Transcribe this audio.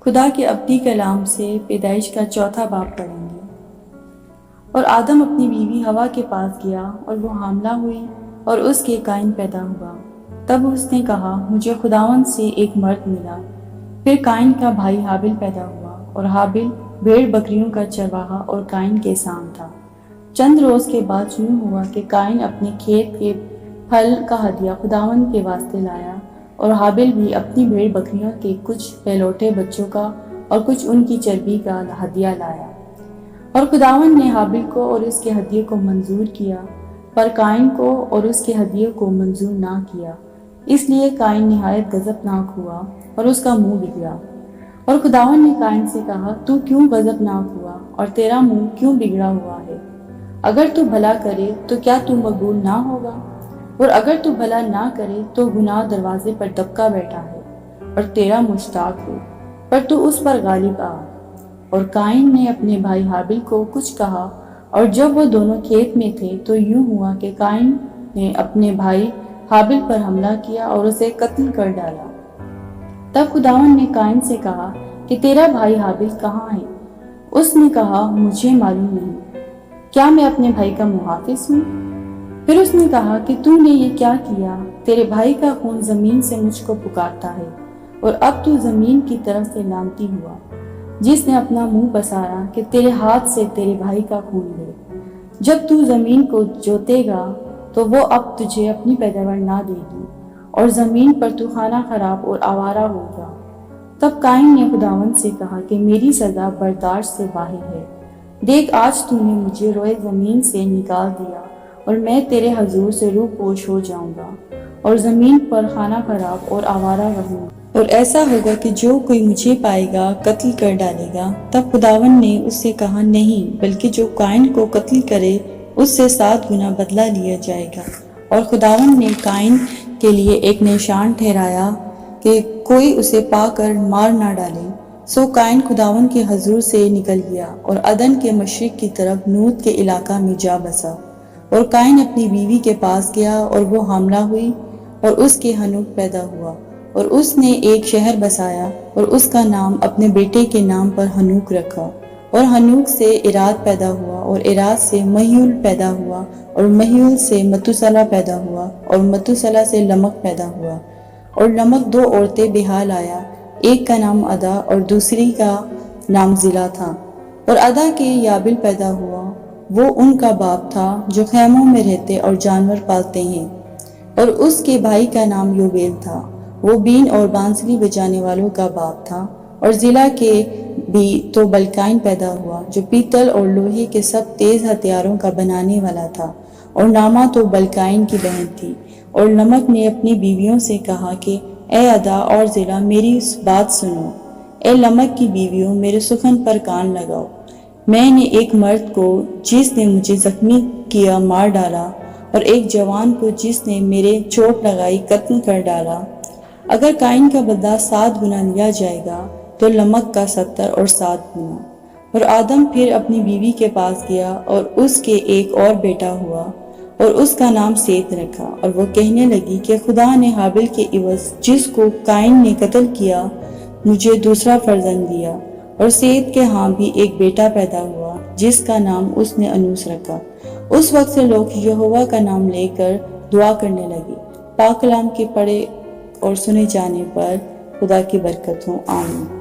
خدا کے ابدی کلام سے پیدائش کا 4 باب پڑھیں گے۔ اور آدم اپنی بیوی ہوا کے پاس گیا اور وہ حاملہ ہوئی اور اس کے قائن پیدا ہوا۔ تب اس نے کہا مجھے خداوند سے ایک مرد ملا۔ پھر قائن کا بھائی حابل پیدا ہوا اور حابل بھیڑ بکریوں کا چرواہا اور قائن کے سام تھا۔ چند روز کے بعد یوں ہوا کہ قائن اپنے کھیت کے پھل کا ہدیہ خداوند کے واسطے لایا اور حابل بھی اپنی بھیڑ بکریوں کے کچھ پہلوٹے بچوں کا اور کچھ ان کی چربی کا ہدیہ لایا۔ اور خداوند نے حابل کو اور اس کے ہدیے کو منظور کیا، پر قائن کو اور اس کے ہدیے کو منظور نہ کیا۔ اس لیے قائن نہایت غضبناک ہوا اور اس کا منہ بگڑا۔ اور خداوند نے قائن سے کہا تو کیوں غضبناک ہوا اور تیرا منہ کیوں بگڑا ہوا ہے؟ اگر تو بھلا کرے تو کیا تو مقبول نہ ہوگا؟ اور اگر تو بھلا نہ کرے تو گناہ دروازے پر دبکا بیٹھا ہے اور تیرا مشتاق ہے، پر تو اس پر غالب آ۔ اور قائن نے اپنے بھائی حابل کو کچھ کہا، اور جب وہ دونوں کھیت میں تھے تو یوں ہوا کہ قائن نے اپنے بھائی حابل پر حملہ کیا اور اسے قتل کر ڈالا۔ تب خداوند نے قائن سے کہا کہ تیرا بھائی حابل کہاں ہے؟ اس نے کہا مجھے معلوم نہیں، کیا میں اپنے بھائی کا محافظ ہوں؟ پھر اس نے کہا کہ تو نے یہ کیا کیا؟ تیرے بھائی کا خون زمین سے مجھ کو پکارتا ہے، اور اب تو زمین کی طرف سے لعنتی ہوا جس نے اپنا منہ پسارا کہ تیرے ہاتھ سے تیرے بھائی کا خون لے۔ جب تو زمین کو جوتے گا تو وہ اب تجھے اپنی پیداوار نہ دے گی، اور زمین پر تو خانہ خراب اور آوارہ ہوگا۔ تب قائن نے خداوند سے کہا کہ میری سزا برداشت سے باہر ہے۔ دیکھ آج تو نے مجھے روئے زمین سے نکال دیا، اور میں تیرے حضور سے روح پوش ہو جاؤں گا اور زمین پر خانہ خراب اور آوارہ رہوں گا۔ اور ایسا ہوگا کہ جو کوئی مجھے پائے گا قتل کر ڈالے گا۔ تب خداوند نے اس سے کہا نہیں، بلکہ جو قائن کو قتل کرے اس سے 7 گنا بدلہ لیا جائے گا۔ اور خداوند نے قائن کے لیے ایک نشان ٹھہرایا کہ کوئی اسے پا کر مار نہ ڈالے۔ سو قائن خداوند کے حضور سے نکل گیا اور عدن کے مشرق کی طرف نوت کے علاقہ میں جا بسا۔ اور قائن اپنی بیوی کے پاس گیا اور وہ حاملہ ہوئی اور اس کے ہنوک پیدا ہوا، اور اس نے ایک شہر بسایا اور اس کا نام اپنے بیٹے کے نام پر ہنوک رکھا۔ اور ہنوک سے اراد پیدا ہوا، اور اراد سے مہیول پیدا ہوا، اور مہیول سے متوسلہ پیدا ہوا، اور متوسلہ سے لمک پیدا ہوا۔ اور لمک 2 عورتیں بہا لایا، ایک کا نام ادا اور دوسری کا نام زلا تھا۔ اور ادا کے یابل پیدا ہوا، وہ ان کا باپ تھا جو خیموں میں رہتے اور جانور پالتے ہیں۔ اور اس کے بھائی کا نام یوبیل تھا، وہ بین اور بانسری بجانے والوں کا باپ تھا۔ اور زلا کے بھی تو بلقائن پیدا ہوا جو پیتل اور لوہے کے سب تیز ہتھیاروں کا بنانے والا تھا، اور نامہ تو بلقائن کی بہن تھی۔ اور لمک نے اپنی بیویوں سے کہا کہ اے ادا اور زلا میری بات سنو، اے لمک کی بیویوں میرے سخن پر کان لگاؤ۔ میں نے ایک مرد کو جس نے مجھے زخمی کیا مار ڈالا، اور ایک جوان کو جس نے میرے چوٹ لگائی قتل کر ڈالا۔ اگر قائن کا بدلہ 7 گنا لیا جائے گا تو لمک کا 70 اور 7 گنا۔ اور آدم پھر اپنی بیوی کے پاس گیا اور اس کے ایک اور بیٹا ہوا، اور اس کا نام سیت رکھا۔ اور وہ کہنے لگی کہ خدا نے حابل کے عوض جس کو قائن نے قتل کیا مجھے دوسرا فرزند دیا۔ اور سیت کے ہاں بھی ایک بیٹا پیدا ہوا جس کا نام اس نے انوس رکھا۔ اس وقت سے لوگ یہوہ کا نام لے کر دعا کرنے لگے۔ پاک کلام کے پڑھے اور سنے جانے پر خدا کی برکت ہو، آمین۔